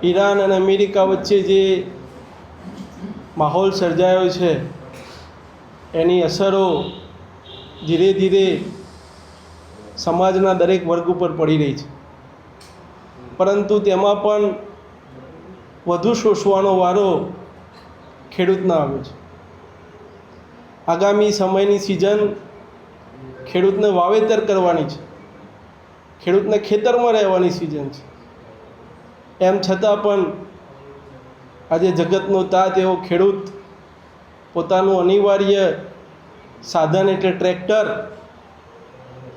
Iran અને America વચ્ચે જે માહોલ સર્જાયો છે એની અસરો ધીરે ધીરે સમાજના દરેક વર્ગ ઉપર પડી રહી છે, પરંતુ તેમાં પણ વધુ શોષવાનો વારો ખેડૂતનો આવ્યો છે. આગામી સમયની સિઝન ખેડૂતને વાવેતર કરવાની છે, ખેડૂતને ખેતરમાં રહેવાની સિઝન છે. એમ છતાં પણ આજે જગતનો તાત એવો ખેડૂત પોતાનું અનિવાર્ય સાધન એટલે ટ્રેક્ટર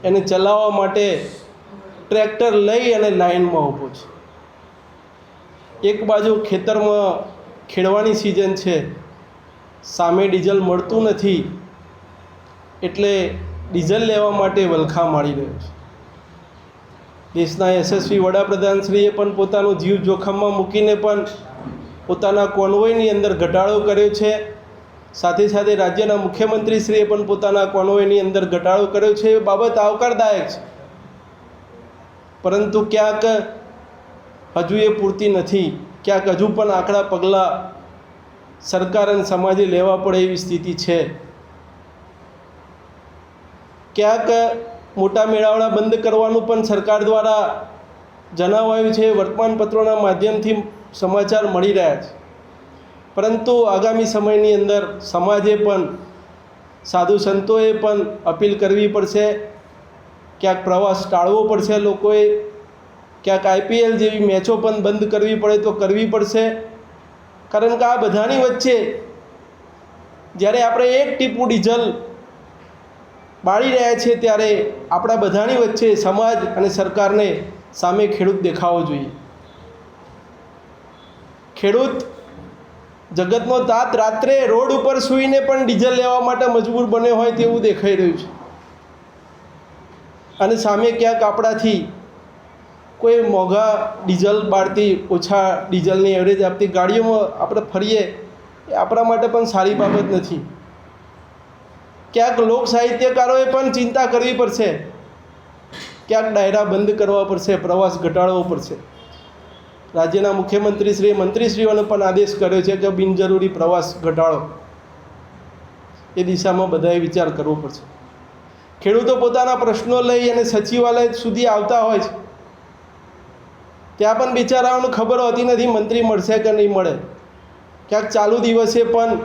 એને ચલાવવા માટે ટ્રેક્ટર લઈ અને લાઈનમાં ઊભો છે. એક બાજુ ખેતરમાં ખેડવાની સિઝન છે, સામે ડીઝલ મળતું નથી એટલે ડીઝલ લેવા માટે વલખા મારી રહ્યો છે. દેશના યશસ્વી વડાપ્રધાનશ્રીએ પણ પોતાનો જીવ જોખમમાં મૂકીને પણ પોતાના કોન્વોયની અંદર ઘટાડો કર્યો છે. સાથે સાથે રાજ્યના મુખ્યમંત્રીશ્રીએ પણ પોતાના કોન્વોયની અંદર ઘટાડો કર્યો છે. એ બાબત આવકારદાયક છે, પરંતુ ક્યાંક હજુ એ પૂરતી નથી. ક્યાંક હજુ પણ આકરા પગલાં સરકાર અને સમાજે લેવા પડે એવી સ્થિતિ છે. ક્યાંક મોટા મેળાવડા બંધ કરવાનું પણ સરકાર દ્વારા જણાવાયું છે, વર્તમાનપત્રોના માધ્યમથી સમાચાર મળી રહ્યા છે. પરંતુ આગામી સમયની અંદર સમાજે પણ, સાધુ સંતોએ પણ અપીલ કરવી પડશે. ક્યાંક પ્રવાસ ટાળવો પડશે લોકોએ, ક્યાંક IPL જેવી મેચો પણ બંધ કરવી પડે તો કરવી પડશે. કારણ કે આ બધાની વચ્ચે જ્યારે આપણે એક ટીપું ડીઝલ બાળી રહ્યા છીએ ત્યારે આપણા બધાની વચ્ચે સમાજ અને સરકારને સામે ખેડૂત દેખાવો જોઈએ. ખેડૂત જગતનો તાત રાત્રે રોડ ઉપર સૂઈને પણ ડીઝલ લેવા માટે મજબૂર બન્યો હોય તેવું દેખાઈ રહ્યું છે. અને સામે ક્યાંક આપણાથી કોઈ મોંઘા ડીઝલ બાળતી, ઓછા ડીઝલની એવરેજ આપતી ગાડીઓમાં આપણે ફરીએ એ આપણા માટે પણ સારી બાબત નથી. ક્યાંક લોક સાહિત્યકારોએ પણ ચિંતા કરવી પડશે, ક્યાંક ડાયરા બંધ કરવા પડશે, પ્રવાસ ઘટાડવો પડશે. રાજ્યના મુખ્યમંત્રીશ્રીએ મંત્રીશ્રીઓને પણ આદેશ કર્યો છે કે બિનજરૂરી પ્રવાસ ઘટાડો. એ દિશામાં બધાએ વિચાર કરવો પડશે. ખેડૂતો પોતાના પ્રશ્નો લઈ અને સચિવાલય સુધી આવતા હોય છે, ત્યાં પણ બિચારાઓને ખબર હોતી નથી મંત્રી મળશે કે નહીં મળે. ક્યાંક ચાલુ દિવસે પણ,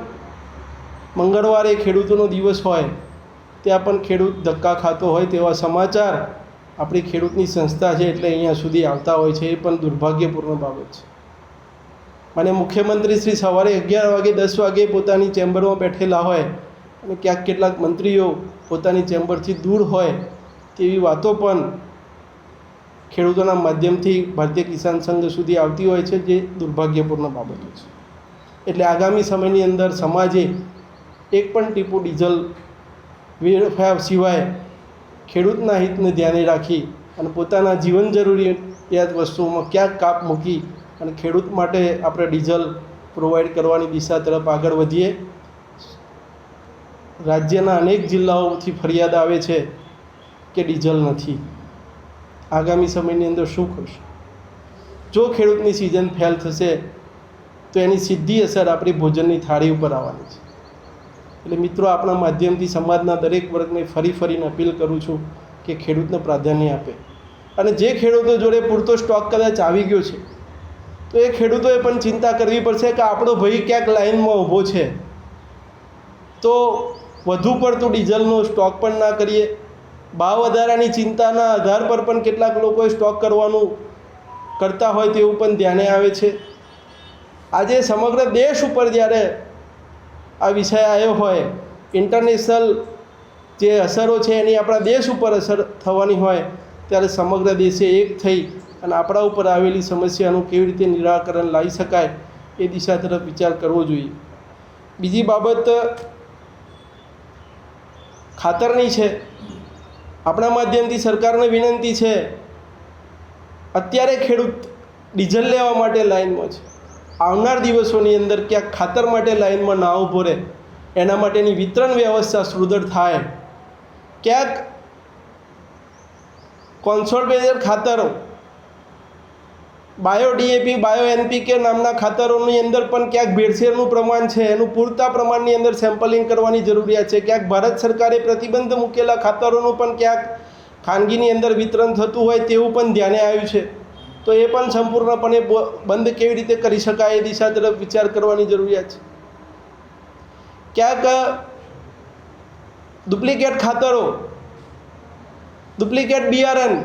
મંગળવારે ખેડૂતોનો દિવસ હોય ત્યાં પણ ખેડૂત ધક્કા ખાતો હોય તેવા સમાચાર આપણી ખેડૂતની સંસ્થા છે એટલે અહીંયા સુધી આવતા હોય છે. એ પણ દુર્ભાગ્યપૂર્ણ બાબત છે. અને મુખ્યમંત્રી શ્રી સવારે 11 વાગે 10 વાગે પોતાની ચેમ્બરમાં બેઠેલા હોય અને ક્યાંક કેટલાક મંત્રીઓ પોતાની ચેમ્બરથી દૂર હોય તેવી વાતો પણ ખેડૂતોના માધ્યમથી ભારતીય કિસાન સંઘ સુધી આવતી હોય છે, જે દુર્ભાગ્યપૂર્ણ બાબતો છે. એટલે આગામી સમયની અંદર સમાજે એક પણ ટીપું ડીઝલ વેડફ્યા સિવાય ખેડૂતના હિતને ધ્યાને રાખી અને પોતાના જીવન જરૂરિયાત વસ્તુઓમાં ક્યાંક કાપ મૂકી અને ખેડૂત માટે આપણે ડીઝલ પ્રોવાઈડ કરવાની દિશા તરફ આગળ વધીએ. રાજ્યના અનેક જિલ્લાઓથી ફરિયાદ આવે છે કે ડીઝલ નથી. આગામી સમયની અંદર શું કરશું? જો ખેડૂતની સિઝન ફેલ થશે તો એની સીધી અસર આપણી ભોજનની થાળી ઉપર આવવાની છે. એટલે મિત્રો, આપણા માધ્યમથી સમાજના દરેક વર્ગને ફરીને અપીલ કરું છું કે ખેડૂતને પ્રાધાન્ય આપે. અને જે ખેડૂતો જોડે પૂરતો સ્ટોક કદાચ આવી ગયો છે તો એ ખેડૂતોએ પણ ચિંતા કરવી પડશે કે આપણો ભાઈ ક્યાંક લાઇનમાં ઊભો છે, તો વધુ પડતું ડીઝલનો સ્ટોક પણ ના કરીએ. ભાવ વધારાની ચિંતાના આધાર પર પણ કેટલાક લોકોએ સ્ટોક કરવાનું કરતા હોય તેવું પણ ધ્યાને આવે છે. આજે સમગ્ર દેશ ઉપર જ્યારે આ વિષય આવ્યો હોય, ઇન્ટરનેશનલ જે અસરો છે એની આપણા દેશ ઉપર અસર થવાની હોય, ત્યારે સમગ્ર દેશે એક થઈ અને આપણા ઉપર આવેલી સમસ્યાનું કેવી રીતે નિરાકરણ લાવી શકાય એ દિશા તરફ વિચાર કરવો જોઈએ. બીજી બાબત ખાતરની છે. આપણા માધ્યમથી સરકારને વિનંતી છે, અત્યારે ખેડૂત ડીઝલ લેવા માટે લાઇનમાં છે, આવનાર દિવસોની અંદર ક્યાંક ખાતર માટે લાઇનમાં ના ઊભો રહે એના માટેની વિતરણ વ્યવસ્થા સુદૃઢ થાય. ક્યાંક કોન્સોલ્ટેડ ખાતરો બાયો ડીએપી, બાયો એનપીકે નામના ખાતરોની અંદર પણ ક્યાંક ભેળસેળનું પ્રમાણ છે, એનું પૂરતા પ્રમાણની અંદર સેમ્પલિંગ કરવાની જરૂરિયાત છે. ક્યાંક ભારત સરકારે પ્રતિબંધ મૂકેલા ખાતરોનું પણ ક્યાંક ખાનગીની અંદર વિતરણ થતું હોય તેવું પણ ધ્યાને આવ્યું છે. તો એ પણ સંપૂર્ણપણે બંધ કેવી રીતે કરી શકાય એ દિશા તરફ વિચાર કરવાની જરૂરિયાત છે. ક્યાંક ડુપ્લિકેટ ખાતરો, ડુપ્લિકેટ બિયારણ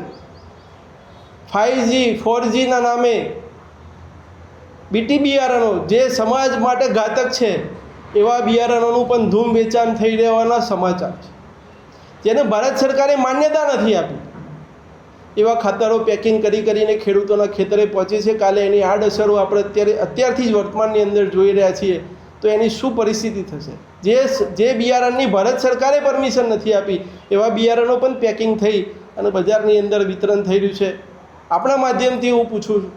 5G 4Gના નામે બીટી બિયારણો જે સમાજ માટે ઘાતક છે એવા બિયારણોનું પણ ધૂમ વેચાણ થઈ રહેવાના સમાચાર છે, જેને ભારત સરકારે માન્યતા નથી આપી. એવા ખાતરો પેકિંગ કરીને ખેડૂતોના ખેતરે પહોંચે છે. કાલે એની આડઅસરો આપણે અત્યારથી જ વર્તમાનની અંદર જોઈ રહ્યા છીએ. તો એની શું પરિસ્થિતિ થશે? જે બિયારણની ભારત સરકારે પરમિશન નથી આપી એવા બિયારણો પણ પેકિંગ થઈ અને બજારની અંદર વિતરણ થઈ રહ્યું છે. આપણા માધ્યમથી હું પૂછું છું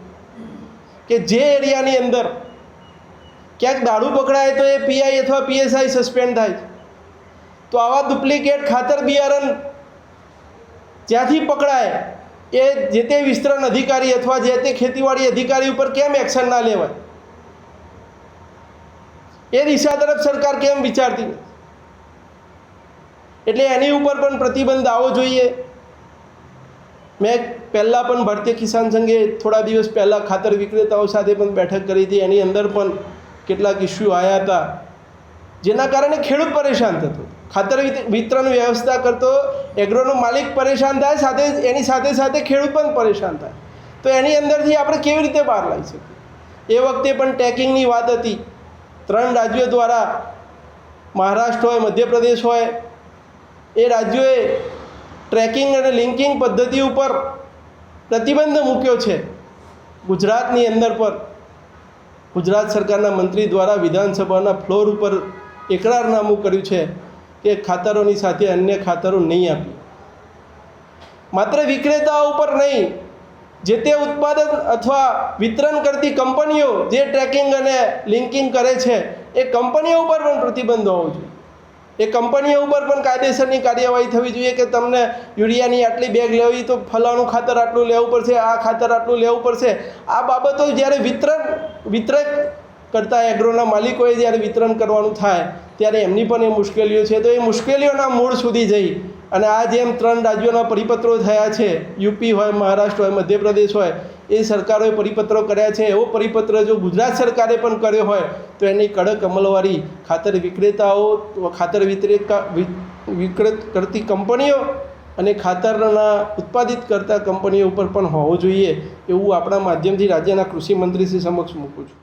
કે જે એરિયાની અંદર ક્યાંક દારૂ પકડાય તો એ પીઆઈ અથવા પીએસઆઈ સસ્પેન્ડ થાય, તો આવા ડુપ્લિકેટ ખાતર બિયારણ જ્યાંથી પકડાય એ જે તે વિસ્તરણ અધિકારી અથવા જે તે ખેતીવાડી અધિકારી ઉપર કેમ એક્શન ના લેવાય? એ દિશા તરફ સરકાર કેમ વિચારતી નથી? એટલે એની ઉપર પણ પ્રતિબંધ આવવો જોઈએ. મેં પહેલાં પણ ભારતીય કિસાન સંઘે થોડા દિવસ પહેલાં ખાતર વિક્રેતાઓ સાથે પણ બેઠક કરી હતી. એની અંદર પણ કેટલાક ઇસ્યુ આવ્યા હતા જેના કારણે ખેડૂત પરેશાન થતો, ખાતર વિતરણ વ્યવસ્થા કરતો એગ્રોનો માલિક પરેશાન થાય, સાથે એની સાથે ખેડૂત પણ પરેશાન થાય. તો એની અંદરથી આપણે કેવી રીતે બહાર લાવી શકીએ? એ વખતે પણ ટેકિંગની વાત હતી. 3 રાજ્યો દ્વારા, મહારાષ્ટ્ર હોય, મધ્યપ્રદેશ હોય, એ રાજ્યોએ ટ્રેકિંગ અને લિંકિંગ પદ્ધતિ ઉપર પ્રતિબંધ મૂક્યો છે. ગુજરાતની અંદર પર ગુજરાત સરકારના મંત્રી દ્વારા વિધાનસભાના ફ્લોર ઉપર એકરારનામું કર્યું છે કે ખાતરોની સાથે અન્ય ખાતરો નહીં આપીએ. માત્ર વિક્રેતાઓ ઉપર નહીં, જે તે ઉત્પાદન અથવા વિતરણ કરતી કંપનીઓ જે ટ્રેકિંગ અને લિંકિંગ કરે છે એ કંપનીઓ ઉપર પણ પ્રતિબંધ હોવો જોઈએ. એ કંપનીઓ ઉપર પણ કાયદેસરની કાર્યવાહી થવી જોઈએ કે તમને યુરિયાની આટલી બેગ લેવી તો ફલાણું ખાતર આટલું લેવું પડશે, આ ખાતર આટલું લેવું પડશે. આ બાબતો જ્યારે વિતરક કરતા એગ્રોના માલિકોએ જ્યારે વિતરણ કરવાનું થાય ત્યારે એમની પણ એ મુશ્કેલીઓ છે. તો એ મુશ્કેલીઓના મૂળ સુધી જઈ અને આ જેમ 3 રાજ્યોના પરિપત્રો થયા છે, યુપી હોય, મહારાષ્ટ્ર હોય, મધ્યપ્રદેશ હોય, એ સરકારોએ પરિપત્રો કર્યા છે. એવો પરિપત્ર જો ગુજરાત સરકારે પણ કર્યો હોય તો એની કડક અમલવારી ખાતર વિક્રેતાઓ, ખાતર વિક્રય કરતી કંપનીઓ અને ખાતરના ઉત્પાદિત કરતા કંપનીઓ ઉપર પણ હોવો જોઈએ. એવું આપણા માધ્યમથી રાજ્યના કૃષિ મંત્રીશ્રી સમક્ષ મૂકું છું.